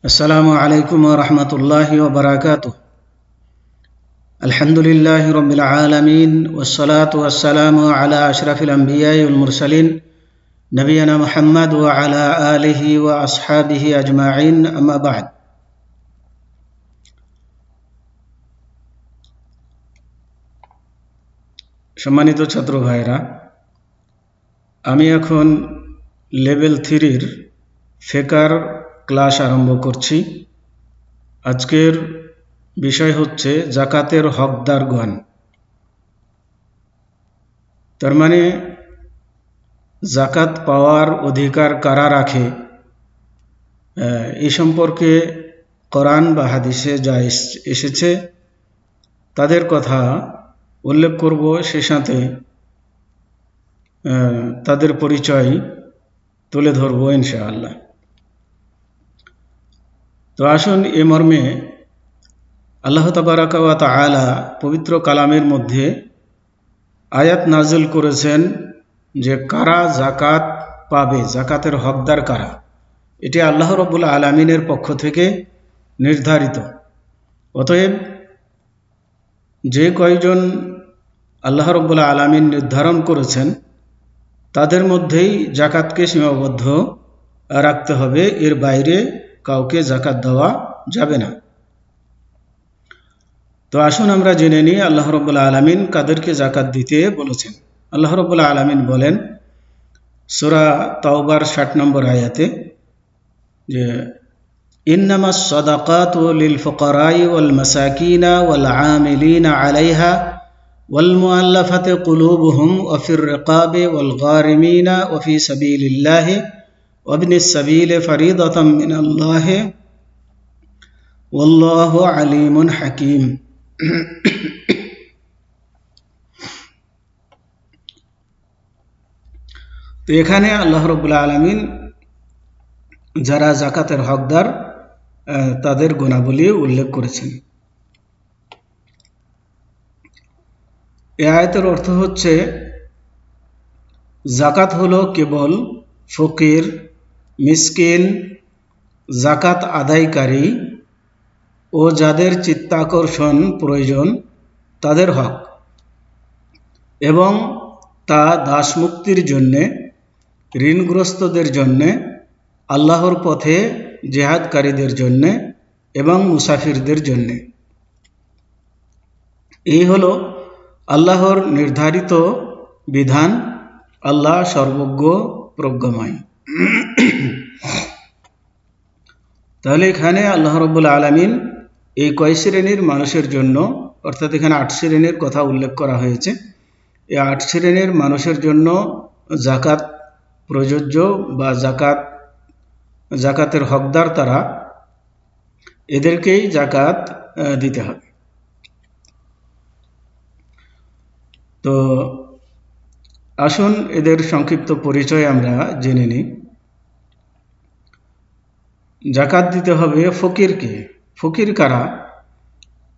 আসসালামু আলাইকুম ওয়া রাহমাতুল্লাহি ওয়া বারাকাতুহু। আলহামদুলিল্লাহি রাব্বিল আলামিন ওয়াস সালাতু ওয়াস সালামু আলা আশরাফিল আমবিয়াই ওয়াল মুরসালিন নবিয়ানা মুহাম্মদ ওয়া আলা আলিহি ওয়া আসহাবিহি আজমাইন, আম্মা বা'দ। সম্মানিত ছাত্র ভাইরা, আমি এখন লেভেল 3-র ফিকহের ক্লাস আরম্ভ করছি। আজকের বিষয় হচ্ছে যাকাতের হকদারগণ। তার মানে যাকাত পাওয়ার অধিকার কারা রাখে, এই সম্পর্কে কোরআন বা হাদিসে যা এসেছে তাদের কথা উল্লেখ করব, সে সাথে তাদের পরিচয় তুলে ধরব ইনশাআল্লাহ। তো আসুন এ মর্মে আল্লাহ তাবারাকা ওয়া তাআলা পবিত্র কালামের মধ্যে আয়াত নাজিল করেছেন যে কারা যাকাত পাবে, যাকাতের হকদার কারা, এটি আল্লাহ রাব্বুল আলামিনের পক্ষ থেকে নির্ধারিত। অতএব যে কয়জন আল্লাহ রাব্বুল আলামিন নির্ধারণ করেছেন তাদের মধ্যেই যাকাতকে সীমাবদ্ধ রাখতে হবে, এর বাইরে কাউকে যাকাত দেওয়া যাবে না। তো আসুন আমরা জেনে নিই আল্লাহ রাব্বুল আলামিন কাদেরকে যাকাত দিতে বলেছেন। আল্লাহ রাব্বুল আলামিন বলেন সূরা তাওবার 60 নম্বর আয়াতে যে ইন্নামাস সাদাকাতু লিল ফুকারাই ওয়াল মাসাকিনা ওয়াল আমিলিনা আলাইহা ওয়াল মুআল্লাফাতি কুলুবুহুম ওয়া ফির রিকাবি ওয়াল গারিমিনা ওয়া ফি সাবিলিল্লাহি ওয়া ইবনিস সাবিলি ফরিদাতাম মিনাল্লাহি ওয়াল্লাহু আলিমুন হাকীম। তো এখানে আল্লাহ রাব্বুল আলামিন যারা যাকাতের হকদার তাদের গুণাবলী উল্লেখ করেছেন। এই আয়াতের অর্থ হচ্ছে যাকাত হলো কেবল ফকির, মিসকিন, যাকাত আদায়কারী ও যাদের চিত্তাকর্ষণ প্রয়োজন তাদের হক, এবং তা দাসমুক্তির জন্যে, ঋণগ্রস্তদের জন্যে, আল্লাহর পথে জিহাদকারীদের জন্যে এবং মুসাফিরদের জন্যে। এই হলো আল্লাহর নির্ধারিত বিধান। আল্লাহ সর্বজ্ঞ প্রজ্ঞাময়। তাহলে এখানে আল্লাহ রাব্বুল আলামিন এই কয় শ্রেণীর মানুষের জন্য, অর্থাৎ এখানে 8 শ্রেণীর কথা উল্লেখ করা হয়েছে, এই 8 শ্রেণীর মানুষের জন্য যাকাত প্রযোজ্য বা যাকাতের হকদার তারা, এদেরকেই যাকাত দিতে হবে। তো আসুন এদের সংক্ষিপ্ত পরিচয় আমরা জেনে নিই। যাকাত দিতে হবে ফকিরকে। ফকির কারা?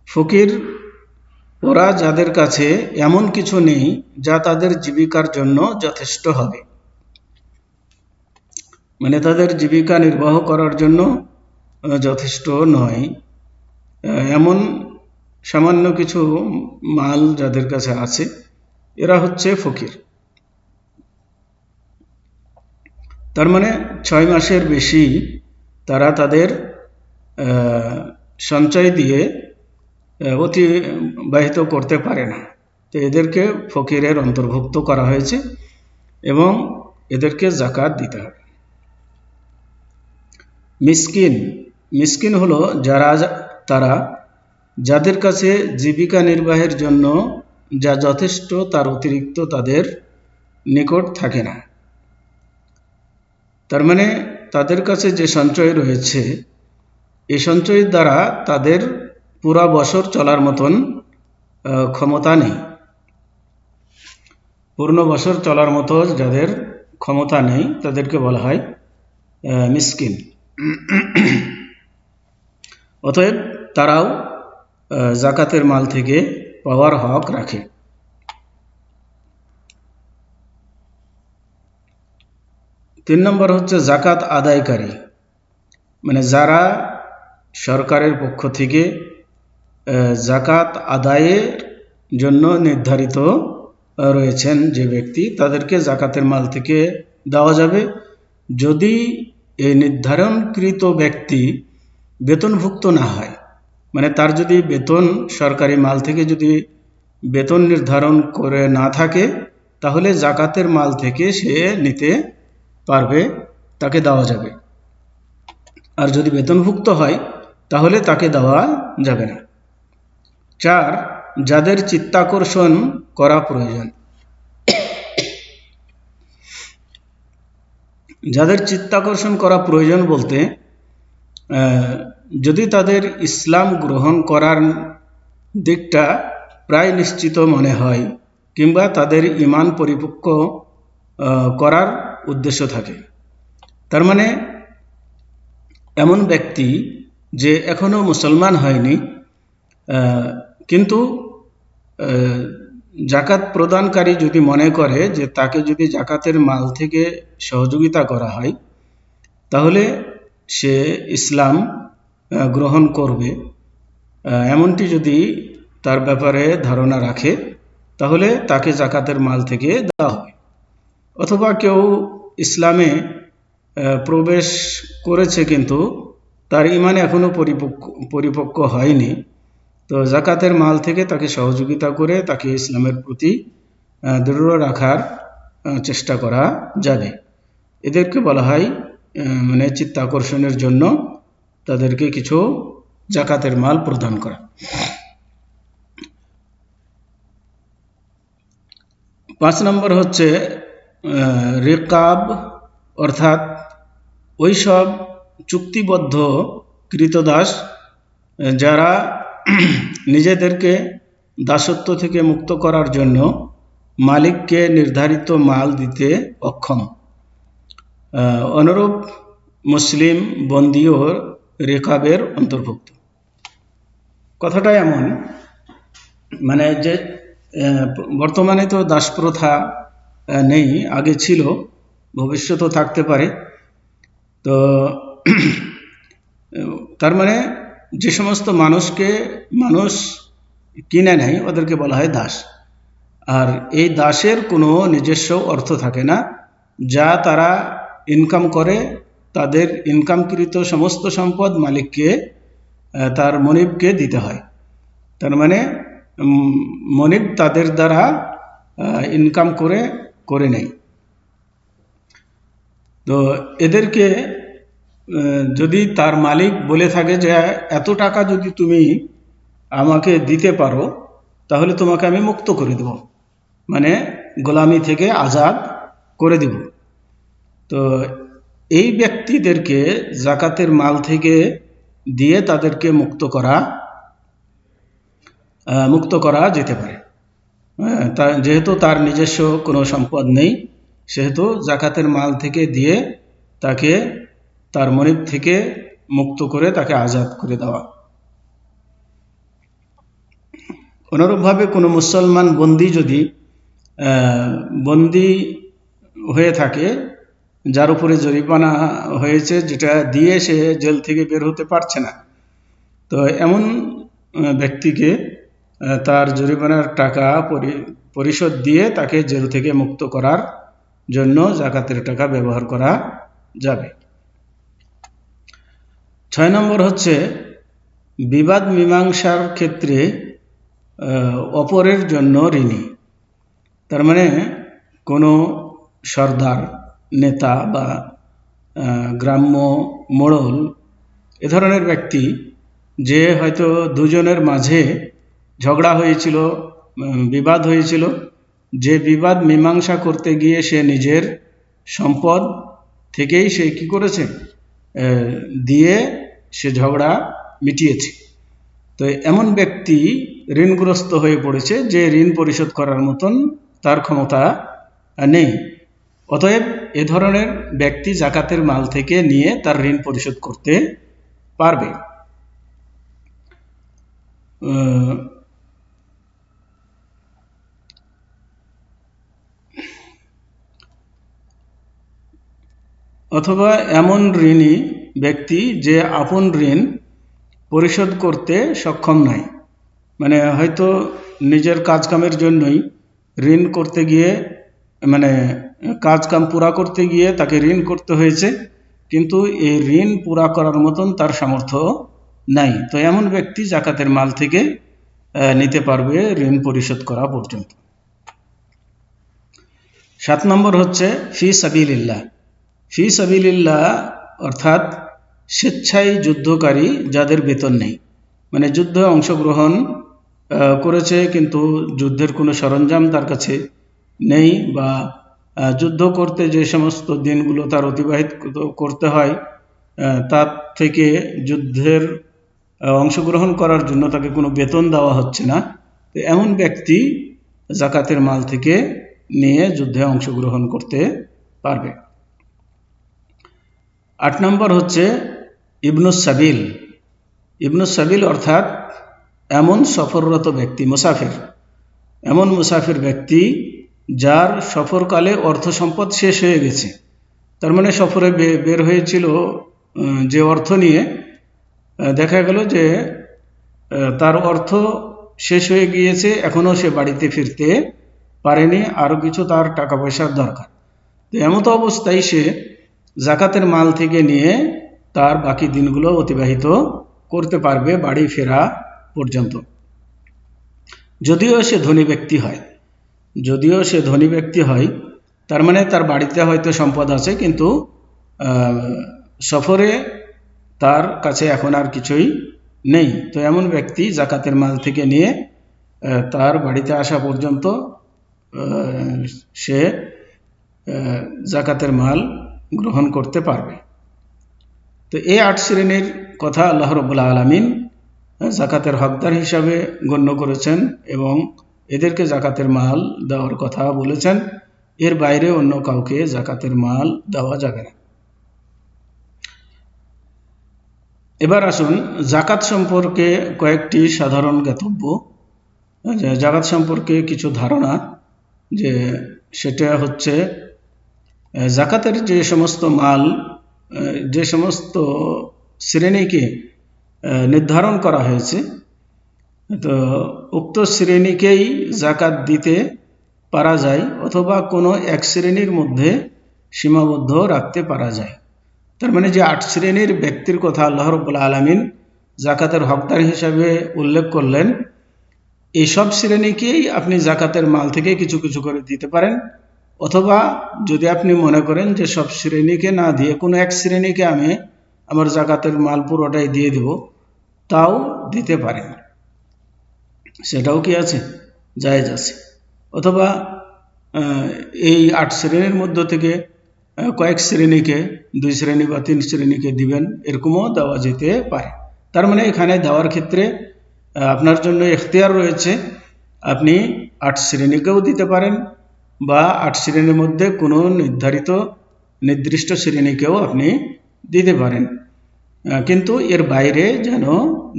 ফকির ওরা যাদের কাছে এমন কিছু নেই যা তাদের জীবিকার জন্য যথেষ্ট হবে, মানে তাদের জীবিকা নির্বাহ করার জন্য যথেষ্ট নয়, এমন সামান্য কিছু মাল যাদের কাছে আছে, এরা হচ্ছে ফকির। তার মানে 6 মাসের বেশি তারা তাদের সঞ্চয় দিয়ে অতিবাহিত করতে পারে না। তো এদেরকে ফকিরের অন্তর্ভুক্ত করা হয়েছে এবং এদেরকে যাকাত দিতে হবে। মিসকিন, মিসকিন হলো তারা যাদের কাছে জীবিকা নির্বাহের জন্য যা যথেষ্ট তার অতিরিক্ত তাদের নিকট থাকে না। তার মানে তাদের কাছে যে সঞ্চয় রয়েছে, এই সঞ্চয়ের দ্বারা তাদের পুরা বছর চলার মতন ক্ষমতা নেই। পূর্ণ বছর চলার মতো যাদের ক্ষমতা নেই তাদেরকে বলা হয় মিসকিন। অতএব তারাও যাকাতের মাল থেকে পাওয়ার হক রাখে। তিন নম্বর হচ্ছে যাকাত আদায়কারী, মানে যারা সরকারের পক্ষ থেকে জাকাত আদায়ের জন্য নির্ধারিত রয়েছেন যে ব্যক্তি, তাদেরকে জাকাতের মাল থেকে দেওয়া যাবে। যদি এই নির্ধারণকৃত ব্যক্তি বেতনভুক্ত না হয়, মানে তার যদি বেতন সরকারি মাল থেকে যদি বেতন নির্ধারণ করে না থাকে, তাহলে জাকাতের মাল থেকে সে নিতে পারবে, তাকে দেওয়া যাবে। আর যদি বেতনভুক্ত হয় তাহলে তাকে দেওয়া যাবে না। 4, যাদের চিত্তাকর্ষণ করা প্রয়োজন। যাদের চিত্তাকর্ষণ করা প্রয়োজন বলতে, যদি তাদের ইসলাম গ্রহণ করার দিকটা প্রায় নিশ্চিত মনে হয়, কিংবা তাদের ঈমান পরিপক্ক করার উদ্দেশ্য থাকে। তার মানে এমন ব্যক্তি যে এখনো মুসলমান হয়নি, কিন্তু জাকাত প্রদানকারী যদি মনে করে যে তাকে যদি জাকাতের মাল থেকে সহযোগিতা করা হয় তাহলে সে ইসলাম গ্রহণ করবে, এমনটি যদি তার ব্যাপারে ধারণা রাখে, তাহলে তাকে জাকাতের মাল থেকে দেওয়া হবে। অথবা কেউ ইসলামে প্রবেশ করেছে কিন্তু তার ঈমান এখনো পরিপক্ক হয়নি, তো জাকাতের মাল থেকে তাকে সহযোগিতা করে তাকে ইসলামের প্রতি দৃঢ় রাখার চেষ্টা করা যাবে। এদেরকে বলা হয় মানে চিত্তাকর্ষণের জন্য তাদেরকে কিছু জাকাতের মাল প্রদান করা। 5 নম্বর হচ্ছে রিকাব, অর্থাৎ ওইসব চুক্তিবদ্ধ কৃতদাস যারা নিজেদেরকে দাসত্ব থেকে মুক্ত করার জন্য মালিককে নির্ধারিত মাল দিতে অক্ষম। অনুরূপ মুসলিম বন্দীও রিকাবের অন্তর্ভুক্ত। কথাটা এমন, মানে যে বর্তমানে তো দাসপ্রথা নেই, আগে ছিল, ভবিষ্যতেও থাকতে পারে। তো তার মানে যে সমস্ত মানুষকে মানুষ কিনে নেয় ওদেরকে বলা হয় দাস। আর এই দাসের কোনো নিজস্ব অর্থ থাকে না, যা তারা ইনকাম করে তাদের ইনকামকৃত সমস্ত সম্পদ মালিককে, তার মনিবকে দিতে হয়। তার মানে মনিব তাদের দ্বারা ইনকাম করে নেয়। তো এদেরকে যদি তার মালিক বলে থাকে যে এত টাকা যদি তুমি আমাকে দিতে পারো তাহলে তোমাকে আমি মুক্ত করে দেব, মানে গোলামি থেকে আজাদ করে দেব, তো এই ব্যক্তিদেরকে জাকাতের মাল থেকে দিয়ে তাদেরকে মুক্ত করা যেতে পারে। যেহেতু তার নিজস্ব কোনো সম্পদ নেই, সেহেতু জাকাতের মাল থেকে দিয়ে তাকে তার মনিব থেকে মুক্ত করে তাকে আজাদ করে দেওয়া। অনুরূপভাবে কোনো মুসলমান বন্দী যদি বন্দী হয়ে থাকে, যার উপরে জরিমানা হয়েছে, যেটা দিয়ে সে জেল থেকে বের হতে পারছে না, তো এমন ব্যক্তিকে তার জরিমানার টাকা পরিশোধ দিয়ে তাকে জেল থেকে মুক্ত করার জন্য জাকাতের টাকা ব্যবহার করা যাবে। 6 নম্বর হচ্ছে বিবাদ মীমাংসার ক্ষেত্রে অপরের জন্য ঋণী। তার মানে কোনো সর্দার, নেতা বা গ্রাম্য মোড়ল এ ধরনের ব্যক্তি যে হয়তো দুজনের মাঝে ঝগড়া হয়েছিল, বিবাদ হয়েছিল, যে বিবাদ মীমাংসা করতে গিয়ে সে নিজের সম্পদ থেকেই সে কি করেছে, দিয়ে সে ঝগড়া মিটিয়েছে। তো এমন ব্যক্তি ঋণগ্রস্ত হয়ে পড়েছে যে ঋণ পরিশোধ করার মতন তার ক্ষমতা নেই। অতএব এ ধরনের ব্যক্তি জাকাতের মাল থেকে নিয়ে তার ঋণ পরিশোধ করতে পারবে। অথবা এমন ঋণী ব্যক্তি যে আপন ঋণ পরিশোধ করতে সক্ষম নয়, মানে হয়তো নিজের কাজকামের জন্যই ঋণ করতে গিয়ে, মানে কাজকাম পুরা করতে গিয়ে তাকে ঋণ করতে হয়েছে, কিন্তু এই ঋণ পুরা করার মতন তার সামর্থ্য নাই, তো এমন ব্যক্তি জাকাতের মাল থেকে নিতে পারবে ঋণ পরিশোধ করা পর্যন্ত। 7 নম্বর হচ্ছে ফি সাবিলিল্লাহ। ফি সাবিলিল্লাহ অর্থাৎ স্বেচ্ছায় যুদ্ধকারী যাদের বেতন নেই, মানে যুদ্ধে অংশগ্রহণ করেছে কিন্তু যুদ্ধের কোনো সরঞ্জাম তার কাছে নেই, বা যুদ্ধ করতে যে সমস্ত দিনগুলো তার অতিবাহিত করতে হয় তার থেকে যুদ্ধের অংশগ্রহণ করার জন্য তাকে কোনো বেতন দেওয়া হচ্ছে না, তো এমন ব্যক্তি জাকাতের মাল থেকে নিয়ে যুদ্ধে অংশগ্রহণ করতে পারবে। 8 নম্বর হচ্ছে ইবনুস সাবিল। ইবনুস সাবিল অর্থাৎ এমন সফররত ব্যক্তি, মুসাফির, এমন মুসাফির ব্যক্তি যার সফরকালে অর্থ সম্পদ শেষ হয়ে গেছে, তার মানে সফরে বের হয়েছিল যে অর্থ নিয়ে, দেখা গেল যে তার অর্থ শেষ হয়ে গিয়েছে, এখনও সে বাড়িতে ফিরতে পারেনি, আরও কিছু তার টাকা পয়সার দরকার, তো এমতো অবস্থায় সে জাকাতের মাল থেকে নিয়ে তার বাকি দিনগুলো অতিবাহিত করতে পারবে বাড়ি ফেরা পর্যন্ত। যদিও সে ধনী ব্যক্তি হয়, যদিও সে ধনী ব্যক্তি হয়, তার মানে তার বাড়িতে হয়তো সম্পদ আছে, কিন্তু সফরে তার কাছে এখন আর কিছুই নেই, তো এমন ব্যক্তি জাকাতের মাল থেকে নিয়ে তার বাড়িতে আসা পর্যন্ত সে জাকাতের মাল গ্রহণ করতে পারবে। তো এই 8 শ্রেণীর কথা আল্লাহ রাব্বুল আলামিন জাকাতের হকদার হিসাবে গণ্য করেছেন এবং এদেরকে জাকাতের মাল দেওয়ার কথা বলেছেন, এর বাইরে অন্য কাউকে জাকাতের মাল দেওয়া যাবে না। এবার আসুন জাকাত সম্পর্কে কয়েকটি সাধারণ জ্ঞাতব্য, জাকাত সম্পর্কে কিছু ধারণা, যে সেটা হচ্ছে জাকাতের যে সমস্ত মাল, যে সমস্ত শ্রেণীকে নির্ধারণ করা হয়েছে, তো উক্ত শ্রেণীকেই জাকাত দিতে পারা যায় অথবা কোনো এক শ্রেণীর মধ্যে সীমাবদ্ধ রাখতে পারা যায়। তার মানে যে 8 শ্রেণীর ব্যক্তির কথা আল্লাহ রাব্বুল আলামিন জাকাতের হকদার হিসাবে উল্লেখ করলেন, এই সব শ্রেণীকেই আপনি জাকাতের মাল থেকে কিছু কিছু করে দিতে পারেন, অথবা যদি আপনি মনে করেন যে সব শ্রেণীকে না দিয়ে কোনো এক শ্রেণীকে আমি আমার জাকাতের মাল পুরোটাই দিয়ে দেব, তাও দিতে পারেন, সেটাও কি আছে, জায়েজ আছে। অথবা এই 8 শ্রেণীর মধ্য থেকে কয়েক শ্রেণীকে, 2 শ্রেণী বা 3 শ্রেণীকে দিবেন, এরকমও দেওয়া যেতে পারে। তার মানে এখানে দেওয়ার ক্ষেত্রে আপনার জন্য এখতিয়ার রয়েছে, আপনি 8 শ্রেণীকেও দিতে পারেন বা 8 শ্রেণীর মধ্যে কোনো নির্দিষ্ট শ্রেণীকেও আপনি দিতে পারেন, কিন্তু এর বাইরে যেন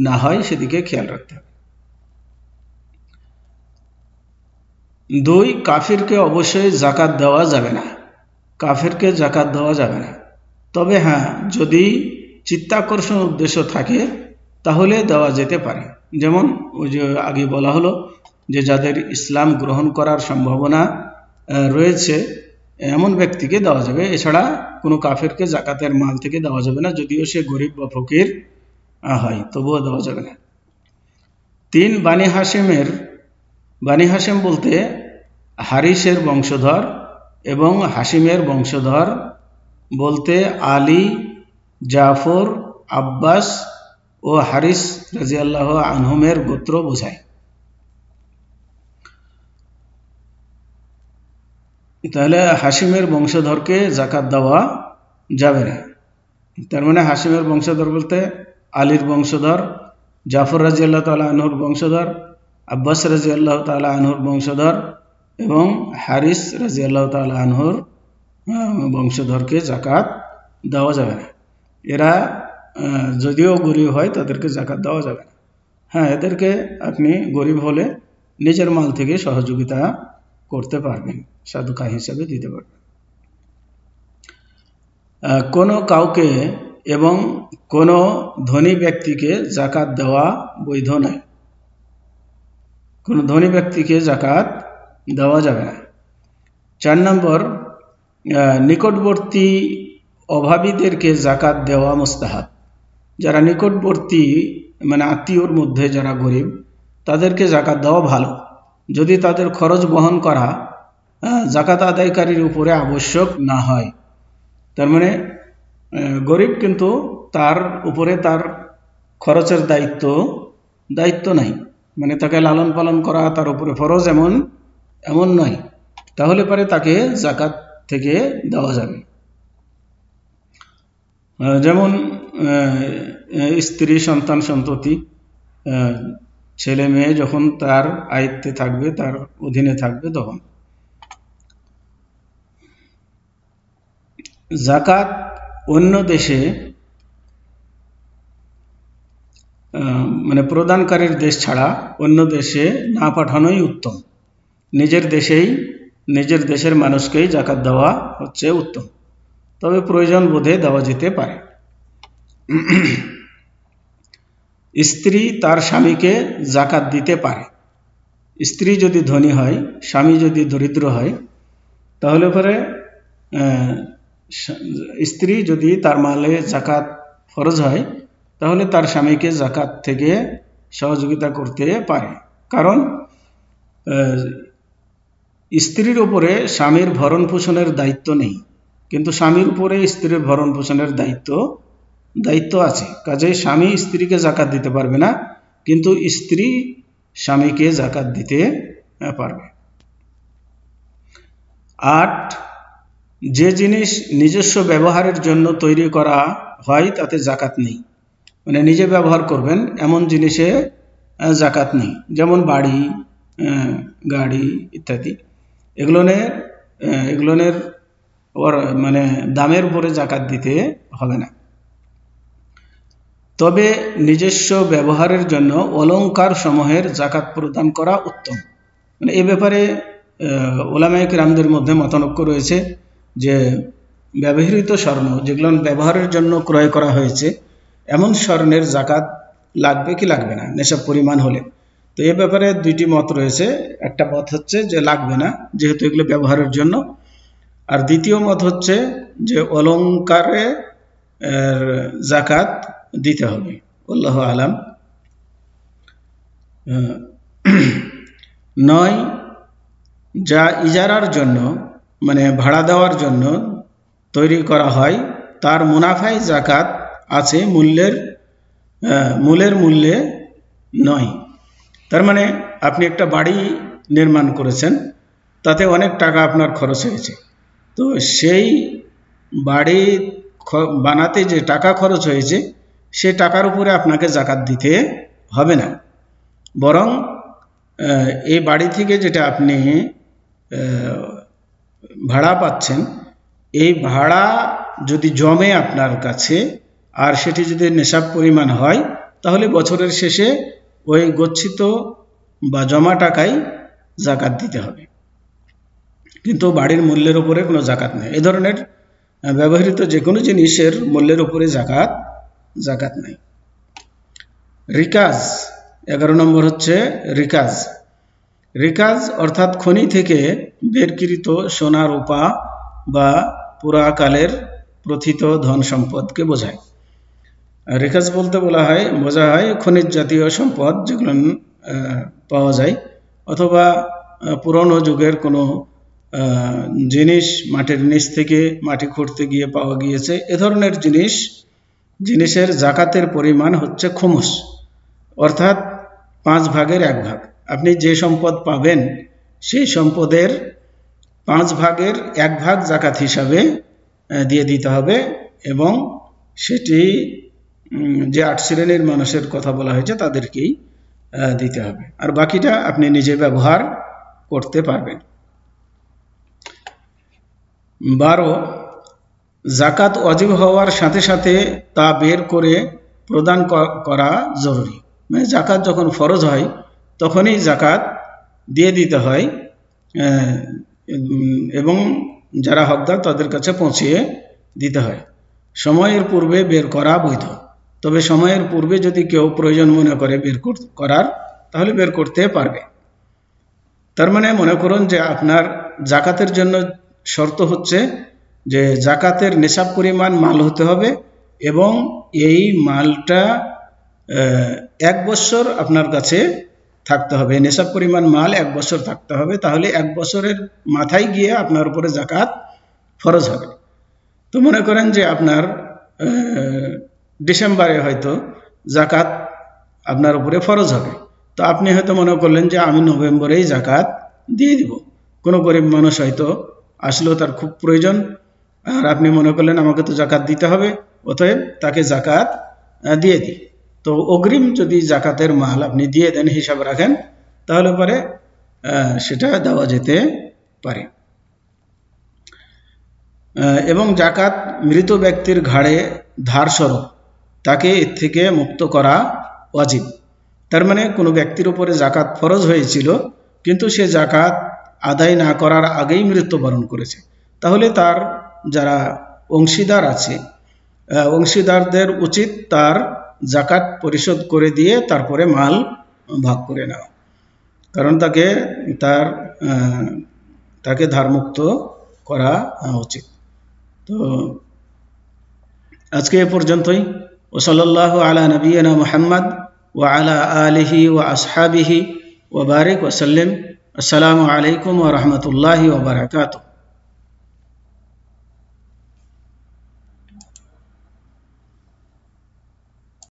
না হয় সেদিকে খেয়াল রাখতে হবে। 2, কাফিরকে অবশ্যই জাকাত দেওয়া যাবে না, কাফিরকে জাকাত দেওয়া যাবে না, তবে হ্যাঁ যদি চিত্তাকর্ষণ উদ্দেশ্য থাকে তাহলে দেওয়া যেতে পারে। যেমন ওই যে আগে বলা হলো যে যাদের ইসলাম গ্রহণ করার সম্ভাবনা রয়েছে এমন ব্যক্তিকে দেওয়া যাবে, এছাড়া কোনো কাফিরকে জাকাতের মাল থেকে দেওয়া যাবে না, যদিও সে গরিব বা ফকির হয় তবুও দেওয়া যাবে না। 3, বানি হাশেম বলতে হারিসের বংশধর এবং হাশিমের বংশধর বলতে আলী, জাফর, আব্বাস ও হারিস রাদিয়াল্লাহু আনহুমের গোত্র বোঝায়। তাহলে হাশিমের বংশধরকে জাকাত দেওয়া যাবে না। তার মানে হাশিমের বংশধর বলতে আলীর বংশধর, জাফর রাদিয়াল্লাহু তাআলা আনহুর বংশধর, আব্বাস রাদিয়াল্লাহু তাআলা আনহুর বংশধর এবং হারিস রাদিয়াল্লাহু তাআলা আনহুর বংশধরকে জাকাত দেওয়া যাবে না। এরা যদিও গরিব হয় তাদেরকে জাকাত দেওয়া যাবে না। হ্যাঁ, এদেরকে আপনি গরিব হলে নিজের মাল থেকে সহযোগিতা করতে পারবেন, সাদকা হিসাবে দিতে পারবেন। কোনো কাউকে এবং কোনো ধনী ব্যক্তিকে জাকাত দেওয়া বৈধ নয়। কোনো ধনী ব্যক্তিকে জাকাত দেওয়া যাবে না। 4 নম্বর, নিকটবর্তী অভাবীদেরকে জাকাত দেওয়া মুস্তাহাব। যারা নিকটবর্তী মানে আত্মীয়র মধ্যে যারা গরিব, তাদেরকে জাকাত দেওয়া ভালো, যদি তাদের খরচ বহন করা জাকাত আদায়কারীর উপরে আবশ্যক না হয়। তার মানে গরিব কিন্তু তার উপরে তার খরচের দায়িত্ব নাই, মানে তাকে লালন পালন করা তার উপরে ফরজ এমন নয়, তাহলে পরে তাকে জাকাত থেকে দেওয়া যাবে। যেমন স্ত্রী, সন্তান সন্ততি, ছেলে মেয়ে যখন তার আয়ত্তে থাকবে, তার অধীনে থাকবে, তখন। জাকাত অন্য দেশে মানে প্রদানকারীর দেশ ছাড়া অন্য দেশে না পাঠানোই উত্তম। নিজের দেশের মানুষকেই জাকাত দেওয়া হচ্ছে উত্তম, তবে প্রয়োজন বোধে দেওয়া যেতে পারে। স্ত্রী তার স্বামীকে জাকাত দিতে পারে। স্ত্রী যদি ধনী হয়, স্বামী যদি দরিদ্র হয়, তাহলে পরে স্ত্রী যদি তার মালে জাকাত ফরজ হয়, তাহলে তার স্বামীকে জাকাত থেকে সহযোগিতা করতে পারে। কারণ স্ত্রীর উপরে স্বামীর ভরণ পোষণের দায়িত্ব নেই, কিন্তু স্বামীর উপরে স্ত্রীর ভরণ পোষণের দায়িত্ব আছে। কাজেই স্বামী স্ত্রীকে জাকাত দিতে পারবে না, কিন্তু স্ত্রী স্বামীকে জাকাত দিতে পারবে। 8, যে জিনিস নিজস্ব ব্যবহারের জন্য তৈরি করা হয় তাতে জাকাত নেই, মানে নিজে ব্যবহার করবেন এমন জিনিসে জাকাত নেই। যেমন বাড়ি, গাড়ি ইত্যাদি, এগুলোনের মানে দামের উপরে জাকাত দিতে হবে না। তবে নিজস্ব ব্যবহারের জন্য অলংকার সমূহের জাকাত প্রদান করা উত্তম। মানে এ ব্যাপারে উলামায়ে কিরামদের মধ্যে মতানৈক্য রয়েছে যে ব্যবহৃত স্বর্ণ, যেগুলো ব্যবহারের জন্য ক্রয় করা হয়েছে, এমন স্বর্ণের জাকাত লাগবে কি লাগবে না নেশাব পরিমাণ হলে। তো এ ব্যাপারে 2টি মত রয়েছে। একটা মত হচ্ছে যে লাগবে না, যেহেতু এগুলো ব্যবহারের জন্য। আর দ্বিতীয় মত হচ্ছে যে অলংকারে জাকাত দিতে হবে। আল্লাহু আলাম। 9, যা ইজারার জন্য মানে ভাড়া দেওয়ার জন্য তৈরি করা হয়, তার মুনাফায় জাকাত আছে, মূলের মূল্যে নয়। তার মানে আপনি একটা বাড়ি নির্মাণ করেছেন, তাতে অনেক টাকা আপনার খরচ হয়েছে, তো সেই বাড়ি বানাতে যে টাকা খরচ হয়েছে, সে টাকার উপরে আপনাকে জাকাত দিতে হবে না। বরং এই বাড়ি থেকে যেটা আপনি ভাড়া পাচ্ছেন, এই ভাড়া যদি জমে আপনার কাছে, আর সেটি যদি নেশাব পরিমাণ হয়, তাহলে বছরের শেষে ওই গচ্ছিত বা জমা টাকায় জাকাত দিতে হবে, কিন্তু বাড়ির মূল্যের উপরে কোনো জাকাত নেই। এ ধরনের ব্যবহৃত যে কোনো জিনিসের মূল্যের উপরে জাকাত নেই। রিকাজ, 11 নম্বর হচ্ছে রিকাজ অর্থাৎ খনি থেকে বেরকৃত সোনা, রূপা বা পুরাকালের প্রথিত ধন সম্পদকে বোঝায়। রিকাজ বলতে বোঝা হয় খনিজ জাতীয় সম্পদ, যেগুলো পাওয়া যায়, অথবা পুরনো যুগের কোনো জিনিস মাটির নিচ থেকে মাটি খুঁড়তে গিয়ে পাওয়া গিয়েছে। এ ধরনের জিনিসের জাকাতের পরিমাণ হচ্ছে খুমুস, অর্থাৎ 5 ভাগের 1 ভাগ। আপনি যে সম্পদ পাবেন, সেই সম্পদের 5 ভাগের 1 ভাগ জাকাত হিসাবে দিয়ে দিতে হবে, এবং সেটি যে 8 শ্রেণীর মানুষের কথা বলা হয়েছে তাদেরকেই দিতে হবে, আর বাকিটা আপনি নিজে ব্যবহার করতে পারবেন। 12, জাকাত ওয়াজিব হওয়ার সাথে সাথে তা বের করে প্রদান করা জরুরি। মানে জাকাত যখন ফরজ হয় তখনই জাকাত দিয়ে দিতে হয়, এবং যারা হকদার তাদের কাছে পৌঁছিয়ে দিতে হয়। সময়ের পূর্বে বের করা বৈধ। তবে সময়ের পূর্বে যদি কেউ প্রয়োজন মনে করে বের করার, তাহলে বের করতে পারবে। তার মানে মনে করুন যে আপনার জাকাতের জন্য শর্ত হচ্ছে যে জাকাতের নেশাব পরিমাণ মাল হতে হবে এবং এই মালটা 1 বছর আপনার কাছে থাকতে হবে। নেশাব পরিমাণ মাল 1 বছর থাকতে হবে, তাহলে 1 বছরের মাথায় গিয়ে আপনার উপরে জাকাত ফরজ হবে। তো মনে করেন যে আপনার ডিসেম্বরে হয়তো জাকাত আপনার উপরে ফরজ হবে, তো আপনি হয়তো মনে করলেন যে আমি নভেম্বরেই জাকাত দিয়ে দিব। কোনো গরিব মানুষ হয়তো আসলো, তার খুব প্রয়োজন, আর আপনি মনে করলেন আমাকে তো জাকাত দিতে হবে, অতএব তাকে জাকাত দিয়ে দিই। তো অগ্রিম যদি জাকাতের মাল আপনি দিয়ে দেন, হিসাব রাখেন, তাহলে পরে সেটা দেওয়া যেতে পারে। এবং জাকাত মৃত ব্যক্তির ঘাড়ে ধার স্বরূপ, তাকে এর থেকে মুক্ত করা ওয়াজিব। তার মানে কোনো ব্যক্তির উপরে জাকাত ফরজ হয়েছিল, কিন্তু সে জাকাত আদায় না করার আগেই মৃত্যুবরণ করেছে, তাহলে তার যারা অংশীদার আছে, অংশীদারদের উচিত তার জাকাত পরিশোধ করে দিয়ে তারপরে মাল ভাগ করে নেওয়া, কারণ তাকে ধারমুক্ত করা উচিত। তো আজকে এ পর্যন্তই। ওসল্লাল্লাহু আলা নবিয়িনা মুহাম্মদ ওয়া আলা আলিহি ওয়া আসহাবিহি ওয়া বারিক ওয়া সাল্লিম। আসসালামু আলাইকুম ওয়া রাহমাতুল্লাহি ওয়া বারাকাতুহু।